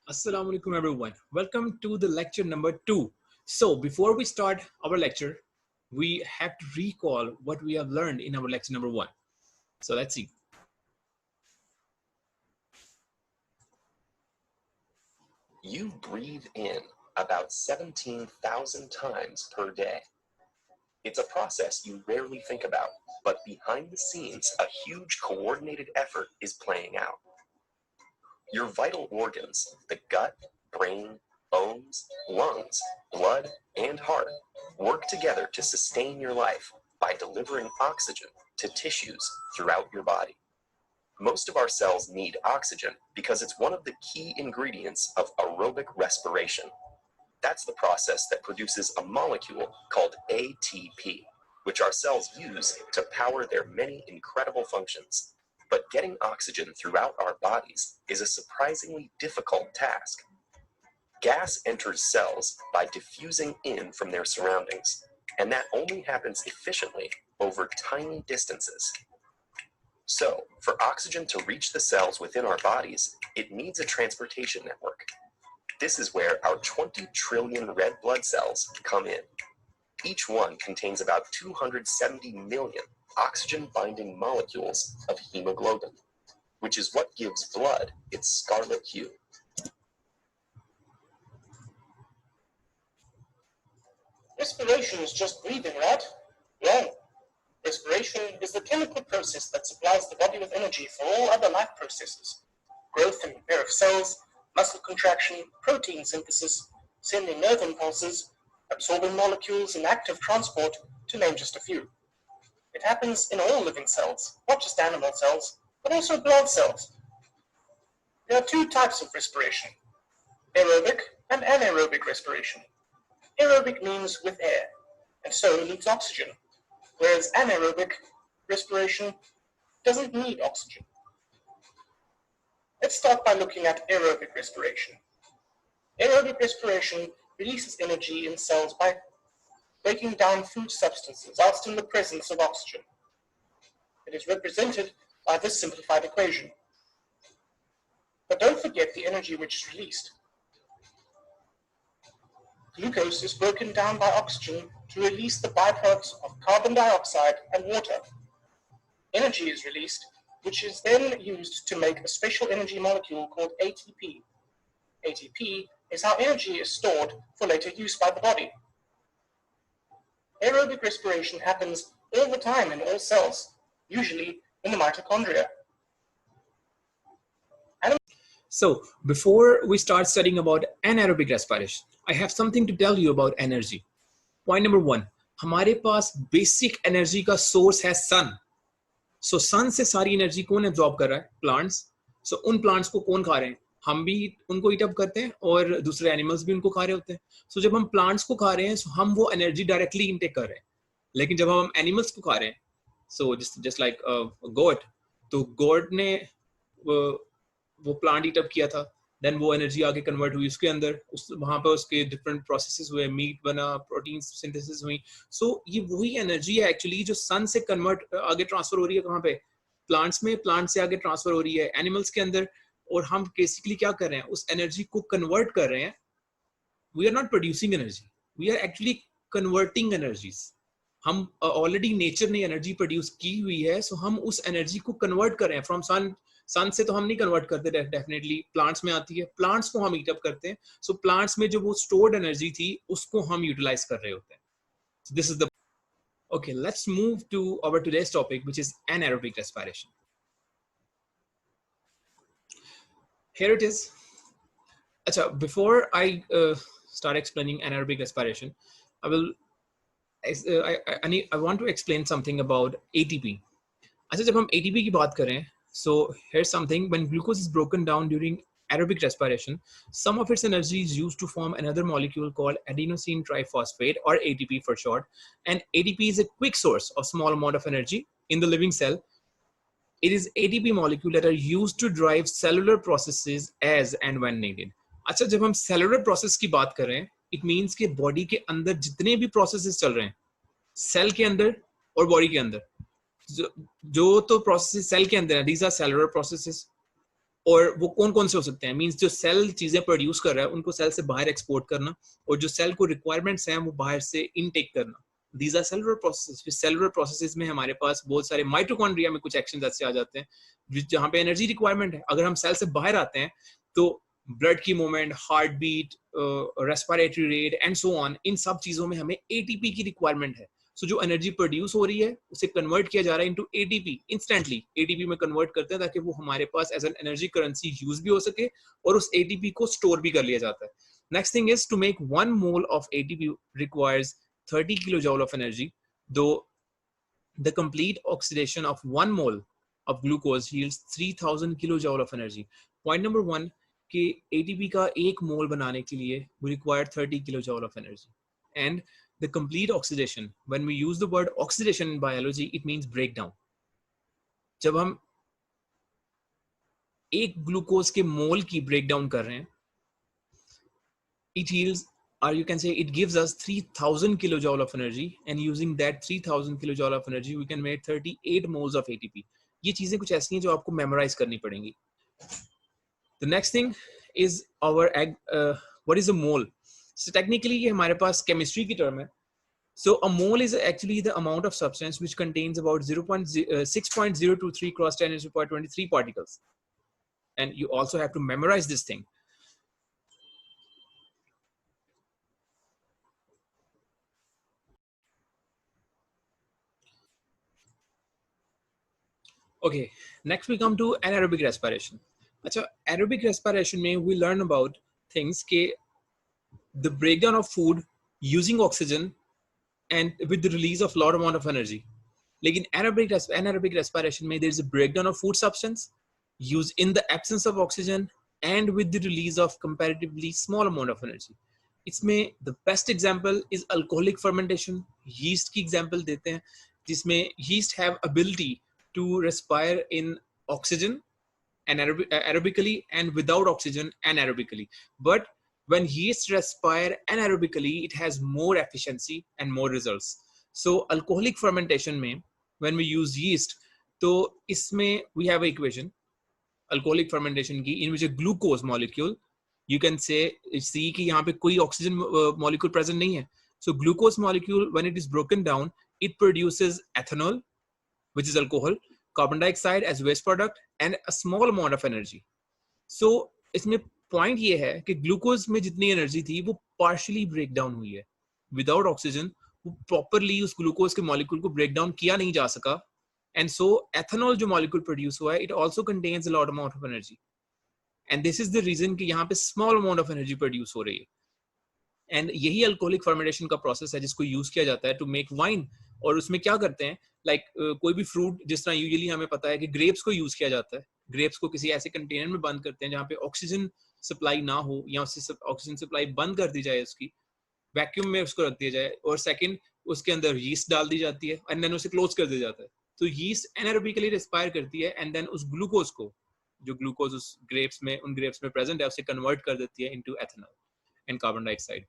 Assalamu alaikum everyone. Welcome to the lecture number 2. So before we start our lecture, we have to recall what we have learned in our lecture number 1. So let's see. You breathe in about 17,000 times per day. It's a process you rarely think about, but behind the scenes, a huge coordinated effort is playing out. Your vital organs, the gut, brain, bones, lungs, blood, and heart, work together to sustain your life by delivering oxygen to tissues throughout your body. Most of our cells need oxygen because it's one of the key ingredients of aerobic respiration. That's the process that produces a molecule called ATP, which our cells use to power their many incredible functions. But getting oxygen throughout our bodies is a surprisingly difficult task. Gas enters cells by diffusing in from their surroundings, and that only happens efficiently over tiny distances. So, for oxygen to reach the cells within our bodies, it needs a transportation network. This is where our 20 trillion red blood cells come in. Each one contains about 270 million oxygen-binding molecules of hemoglobin, which is what gives blood its scarlet hue. Respiration is just breathing, right? Wrong. Respiration is the chemical process that supplies the body with energy for all other life processes. Growth and repair of cells, muscle contraction, protein synthesis, sending nerve impulses, absorbing molecules, and active transport, to name just a few. It happens in all living cells, not just animal cells, but also blood cells. There are two types of respiration, aerobic and anaerobic respiration. Aerobic means with air, and so needs oxygen, whereas anaerobic respiration doesn't need oxygen. Let's start by looking at aerobic respiration. Aerobic respiration releases energy in cells by breaking down food substances whilst in the presence of oxygen. It is represented by this simplified equation. But don't forget the energy which is released. Glucose is broken down by oxygen to release the byproducts of carbon dioxide and water. Energy is released, which is then used to make a special energy molecule called ATP. ATP is how energy is stored for later use by the body. Aerobic respiration happens all the time in all cells, usually in the mitochondria. So before we start studying about anaerobic respiration, I have something to tell you about energy. Point number 1, हमारे पास basic energy का source है sun. So sun से सारी energy कौन absorb कर रहा है? Plants. So उन plants को कौन खा रहे हैं? हम भी उनको eat up करते हैं और दूसरे animals भी उनको खा रहे होते हैं. So जब हम plants को खा रहे हैं, so हम वो energy directly intake कर रहे हैं. लेकिन जब हम animals को खा रहे हैं, so just like a goat, तो goat ने वो प्लांट ईट अप किया था, देन वो एनर्जी आगे कन्वर्ट हुई उसके अंदर, वहां पर उसके डिफरेंट प्रोसेसेस हुए, मीट बना, प्रोटीन सिंथेसिस हुई. सो ये वही एनर्जी है एक्चुअली जो सन से कन्वर्ट आगे ट्रांसफर हो रही है. कहाँ पे? प्लांट्स में. प्लांट से आगे ट्रांसफर हो रही है एनिमल्स के अंदर, और हम बेसिकली क्या कर रहे हैं? उस एनर्जी को कन्वर्ट कर रहे हैं. We are not producing energy, we are actually converting energies. हम ऑलरेडी नेचर ने एनर्जी प्रोड्यूस की हुई है, सो हम उस एनर्जी को कन्वर्ट कर रहे हैं फ्रॉम सन. सन से तो हम नहीं कन्वर्ट करते, डेफिनेटली प्लांट्स में आती है, प्लांट्स को हम ईट अप करते हैं. सो प्लांट्स में जो वो स्टोर्ड एनर्जी थी उसको हम यूटिलाइज कर रहे होते हैं. So this is the okay. Let's move to our today's topic, which is anaerobic respiration. Here it is. Acha, before I start explaining anaerobic respiration, I will I want to explain something about ATP. अच्छा, जब हम ATP की बात करें, so here's something. When glucose is broken down during aerobic respiration, some of its energy is used to form another molecule called adenosine triphosphate, or ATP for short. And ATP is a quick source of small amount of energy in the living cell. It is ATP molecule that are used to drive cellular processes as and when needed. अच्छा, जब हम cellular process की बात करें, it means कि body के अंदर जितने भी processes चल रहे हैं, cell के अंदर और body के अंदर, जो तो प्रोसेस सेल के अंदर है, these are cellular processes. और वो कौन कौन से हो सकते हैं, मींस जो सेल चीजें प्रोड्यूस कर रहा है उनको सेल से बाहर एक्सपोर्ट करना, और जो सेल को रिक्वायरमेंट्स हैं वो बाहर से इनटेक करना. These are cellular processes. फिर सेलुलर प्रोसेसेस में हमारे पास बहुत सारे माइटोकॉन्ड्रिया में कुछ एक्शन ऐसे आ जाते हैं जहाँ पे एनर्जी रिक्वायरमेंट है. अगर हम सेल से बाहर आते हैं तो ब्लड की movement, heart beat, respiratory rate and so on, इन सब चीजों में हमें एटीपी की रिक्वायरमेंट है. सो जो एनर्जी प्रोड्यूस हो रही है उसे कन्वर्ट किया जा रहा है इनटू एटीपी. इंस्टेंटली एटीपी में कन्वर्ट करते हैं ताकि वो हमारे पास as an energy currency use भी हो सके और उस एटीपी को स्टोर भी कर लिया जाता है. Next thing is to make 1 mole of ATP requires 30 kilojoule of energy, though the complete oxidation of 1 mole of glucose yields 3000 kilojoule of energy. Point number 1 कि ATP का एक मोल बनाने के लिए we require 30 kilojoule of energy. And the complete oxidation, when we use the word oxidation in biology, it means breakdown. जब हम एक glucose के मोल की ब्रेकडाउन कर रहे हैं, it yields, or you can say it gives us 3000 kilojoule of energy, and using that 3000 kilojoule of energy we can make 38 moles of ATP. ये चीजें कुछ ऐसी हैं जो आपको मेमोराइज करनी पड़ेंगी. The next thing is our what is a mole? So technically ये हमारे पास chemistry की term है. So a mole is actually the amount of substance which contains about 6.023 cross 10 to the power 23 particles, and you also have to memorize this thing. Okay, next we come to anaerobic respiration. अच्छा, aerobic respiration में we learn about things के the breakdown of food using oxygen and with the release of lot amount of energy. लेकिन anaerobic respiration में there is a breakdown of food substance used in the absence of oxygen and with the release of comparatively small amount of energy. इसमें the best example is alcoholic fermentation. Yeast की example देते हैं जिसमें yeast have ability to respire in oxygen aerobically and without oxygen anaerobically. But when yeast respire anaerobically, it has more efficiency and more results. So alcoholic fermentation में when we use yeast, तो इसमें we have an equation alcoholic fermentation की in which a glucose molecule, you can say see कि यहाँ पे कोई oxygen molecule present नहीं है. So glucose molecule when it is broken down, it produces ethanol, which is alcohol, carbon dioxide as waste product and a small amount of energy. So इसमें point ये है कि glucose में जितनी energy थी वो partially break down हुई है. Without oxygen वो properly उस glucose के molecule को break down किया नहीं जा सका, and so ethanol जो molecule produce हुआ है it also contains a lot amount of energy, and this is the reason कि यहाँ पे small amount of energy produce हो रही है. एंड यही अल्कोहलिक फर्मेंटेशन का प्रोसेस है जिसको यूज किया जाता है टू मेक वाइन. और उसमें क्या करते हैं लाइक कोई भी फ्रूट, जिस तरह यूजुअली हमें पता है कि ग्रेप्स को यूज किया जाता है, ग्रेप्स को किसी ऐसे कंटेनर में बंद करते हैं जहाँ पे ऑक्सीजन सप्लाई ना हो या उससे ऑक्सीजन सप्लाई बंद कर दी जाए, उसकी वैक्यूम में उसको रख दिया जाए, और सेकंड उसके अंदर यीस्ट डाल दी जाती है एंड देन उसे क्लोज कर दिया जाता है. तो यीस्ट एनारोबिकली रेस्पायर करती है एंड देन उस ग्लूकोज को, जो ग्लूकोज उस ग्रेप्स में उन ग्रेप्स में प्रेजेंट है, उसे कन्वर्ट कर देती है into ethanol and carbon dioxide.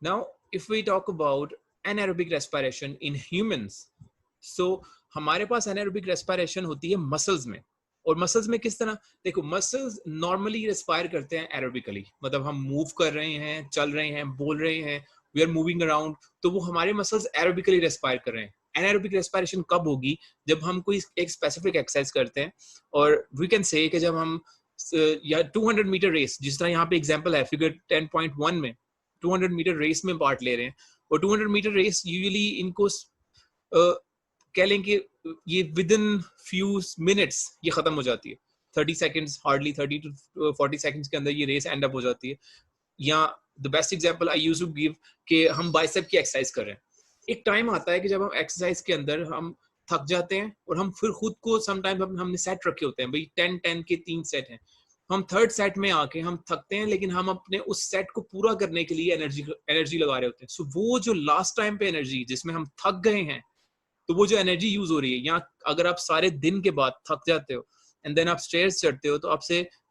Now, if we talk about anaerobic respiration in humans, so हमारे पास anaerobic respiration होती है मसल्स में. और मसल्स में किस तरह, देखो मसल्स नॉर्मली रेस्पायर करते हैं एरोबिकली, मतलब हम मूव कर रहे हैं, चल रहे हैं, बोल रहे हैं, वी आर मूविंग अराउंड, तो वो हमारे मसल्स एरोबिकली रेस्पायर कर रहे हैं. एनाएरोबिक रेस्पिरेशन कब होगी, जब हम कोई एक स्पेसिफिक एक्सरसाइज करते हैं, और वी कैन से कि जब हम या 200 मीटर रेस, जिस तरह यहाँ पे एग्जांपल है फिगर 10.1 में 200 मीटर रेस में पार्ट ले रहे हैं, और 200 मीटर रेस यूजुअली इनको कह लें कि ये विद इन फ्यू मिनट्स ये खत्म हो जाती है, 30 सेकंड्स, हार्डली 30 to 40 सेकंड्स के अंदर ये रेस एंड अप हो जाती है. या the best example I used to give कि हम बाइसेप की एक्सरसाइज कर रहे हैं, एक टाइम आता है कि जब हम एक्सरसाइज के अंदर हम थक जाते हैं और हम फिर खुद को समटाइम हमने सेट रखे होते हैं, भाई 10-10 के 3 सेट हैं, हम थर्ड सेट में आके हम थकते हैं, लेकिन हम अपने उस सेट को पूरा करने के लिए एनर्जी लगा रहे होते हैं. सो वो जो लास्ट टाइम पे एनर्जी जिसमें हम थक गए हैं, तो वो जो एनर्जी यूज हो रही है, या अगर आप सारे दिन के बाद थक जाते हो एंड देन आप स्टेयर्स चढ़ते हो, तो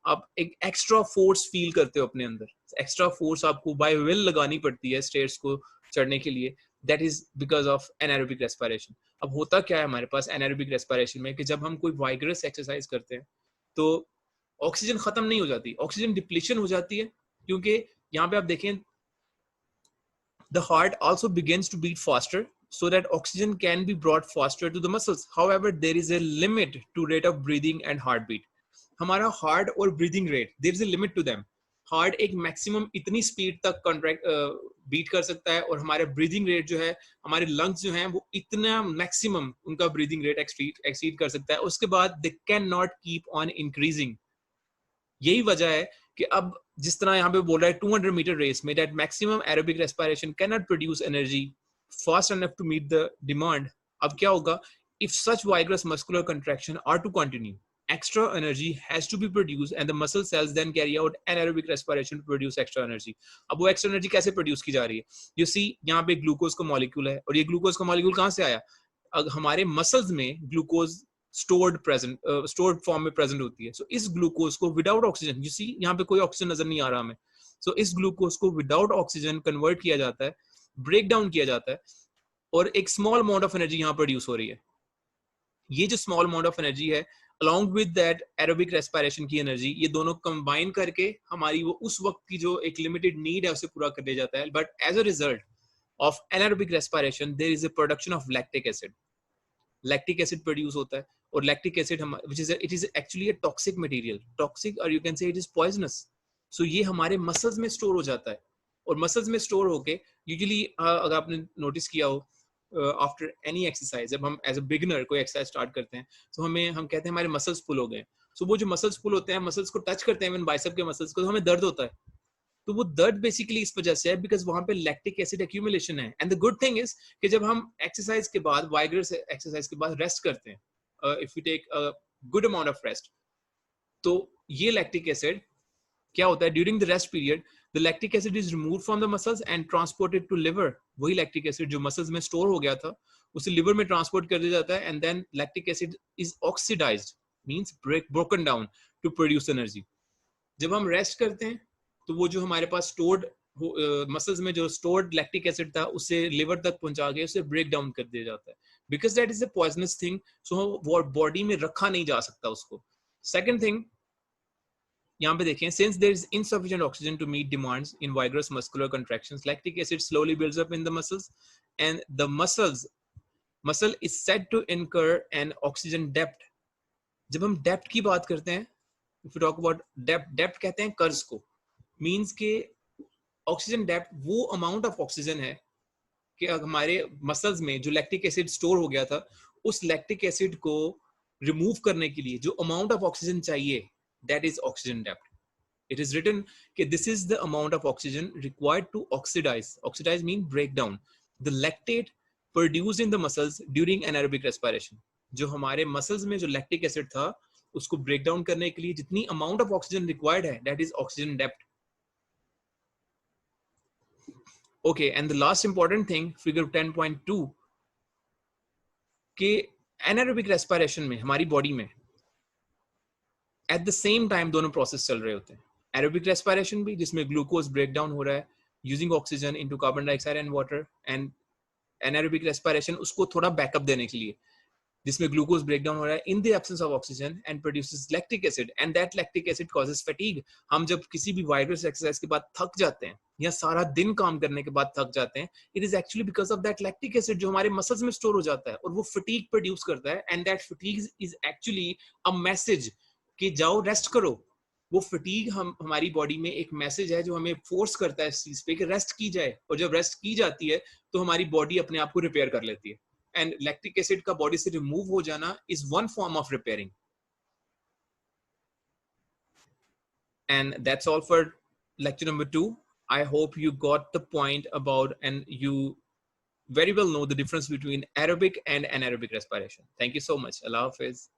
आप एक एक्स्ट्रा फोर्स फील करते हो अपने अंदर, एक्स्ट्रा फोर्स आपको बाय विल लगानी पड़ती है स्टेयर्स को चढ़ने के लिए. That is because of anaerobic respiration. अब होता क्या है हमारे पास एनाएरोबिक रेस्पिरेशन में कि जब हम कोई वाइगरस एक्सरसाइज करते हैं, तो ऑक्सीजन खत्म नहीं हो जाती, ऑक्सीजन डिप्लीशन हो जाती है, क्योंकि यहाँ पे आप देखें the heart also begins to beat faster so that oxygen can be brought faster to the muscles. However, there is a limit to rate of breathing and heartbeat. हमारा हार्ट और breathing rate, there is a limit to them. Heart एक maximum इतनी speed तक contract beat कर सकता है, और हमारे ब्रीदिंग रेट जो है, हमारे लंग्स जो हैं वो इतना मैक्सिमम उनका ब्रीदिंग रेट एक्सीड कर सकता है. उसके बाद they can not keep on increasing. यही वजह है कि अब जिस तरह यहाँ पे बोल रहा है 200 मीटर रेस में that maximum aerobic respiration can not produce energy fast enough to meet the demand. अब क्या होगा, if such vigorous muscular contraction are to continue, extra energy has to be produced and the muscle cells then carry out anaerobic respiration to produce extra energy. अब वो extra energy कैसे produce की जा रही है? You see, यहाँ पे glucose का मॉलिक्यूल है, और ये ग्लूकोज का मॉलिक्यूल कहाँ से आया? हमारे मसल्स में ग्लूकोज स्टोर्ड फॉर्म में प्रेजेंट होती है. सो इस ग्लूकोज को विदाउट ऑक्सीजन, यू सी यहाँ पे कोई ऑक्सीजन नजर नहीं आ रहा हमें, सो इस ग्लूकोज को विदाउट ऑक्सीजन कन्वर्ट किया जाता है, ब्रेक डाउन किया जाता है, और एक स्मॉल अमाउंट ऑफ एनर्जी यहाँ प्रोड्यूस हो रही है. ये जो स्मॉल अमाउंट ऑफ एनर्जी है along with that aerobic respiration की एनर्जी, ये दोनों कंबाइन करके हमारी वो उस वक्त की जो एक लिमिटेड नीड है उसे पूरा कर दिया जाता है. But as a result of anaerobic respiration there is a production of lactic acid. lactic acid produce होता है, और lactic acid it is actually a toxic material, toxic, or you can say it is poisonous. so ये हमारे muscles में store हो जाता है, और मसल्स में स्टोर होके यूजुअली अगर आपने नोटिस किया हो आफ्टर एनी एक्सरसाइज, जब हम एज अ बिगिनर कोई एक्सरसाइज स्टार्ट करते हैं तो हम कहते हैं हमारे मसल्स पुल हो गए. सो वो जो मसल्स पुल होते हैं, मसल्स को टच करते हैं, इवन बाइसेप के मसल्स को, तो हमें दर्द होता है. तो वो दर्द बेसिकली इस वजह से है बिकॉज वहां पे लैक्टिक एसिड एक्यूमुलेशन है. And the good thing is कि जब हम एक्सरसाइज के बाद, वाइग्रस एक्सरसाइज के बाद रेस्ट करते हैं, if you take a good amount of rest, तो ये लैक्टिक एसिड क्या होता है, during the rest period the lactic acid is removed from the muscles and transported to liver. वही lactic acid जो muscles में store हो गया था उसे liver में transport कर दिया जाता है, and then lactic acid is oxidized, means broken down to produce energy. जब हम rest करते हैं तो वो जो हमारे पास stored muscles में जो stored lactic acid था उसे liver तक पहुंचा के उसे break down कर दिया जाता है, because that is a poisonous thing. so वो body में रखा नहीं जा सकता उसको. Second thing, यहाँ पे देखें, since there is insufficient oxygen to meet demands in vigorous muscular contractions, lactic acid slowly builds up in the muscles, and the muscle is said to incur an oxygen debt. जब हम depth की बात करते हैं, if we talk about depth कहते हैं कर्ज को, means के ऑक्सीजन डेप्थ वो अमाउंट ऑफ ऑक्सीजन है कि हमारे मसल्स में जो लैक्टिक एसिड स्टोर हो गया था, उस लैक्टिक एसिड को रिमूव करने के लिए जो अमाउंट ऑफ ऑक्सीजन चाहिए, that is oxygen depth. It is written that this is the amount of oxygen required to oxidize. Oxidize means break down the lactate produced in the muscles during anaerobic respiration. जो हमारे muscles में जो lactic acid था उसको break down करने के लिए जितनी amount of oxygen required है, that is oxygen depth. Okay, and the last important thing, figure 10.2, कि anaerobic respiration में हमारी body में एट द सेम टाइम दोनों प्रोसेस चल रहे होते हैं. एरोबिक रेस्पिरेशन भी जिसमें ग्लूकोज ब्रेक डाउन हो रहा है using oxygen into carbon dioxide and water, and anaerobic respiration उसको थोड़ा बैकअप देने के लिए जिसमें ग्लूकोज ब्रेक डाउन हो रहा है in the absence of oxygen and produces lactic acid, and that lactic acid causes fatigue. हम जब किसी भी वाइग्रस एक्सरसाइज के बाद थक जाते हैं या सारा दिन काम करने के बाद थक जाते हैं, it is actually because of that lactic acid जो हमारे मसल्स में स्टोर हो जाता है, और वो फटीग प्रोड्यूस करता है, and that fatigue is actually a message कि जाओ रेस्ट करो. वो फटीग हमारी बॉडी में एक मैसेज है जो हमें फोर्स करता है इस चीज पे कि रेस्ट की जाए, और जब रेस्ट की जाती है तो हमारी बॉडी अपने आप को रिपेयर कर लेती है. एंड लैक्टिक एसिड का बॉडी से रिमूव हो जाना is one form of repairing. And that's all for lecture number 2. I hope you got the point about, and you very well know the difference between aerobic and anaerobic respiration. Thank you so much. Allah Hafiz.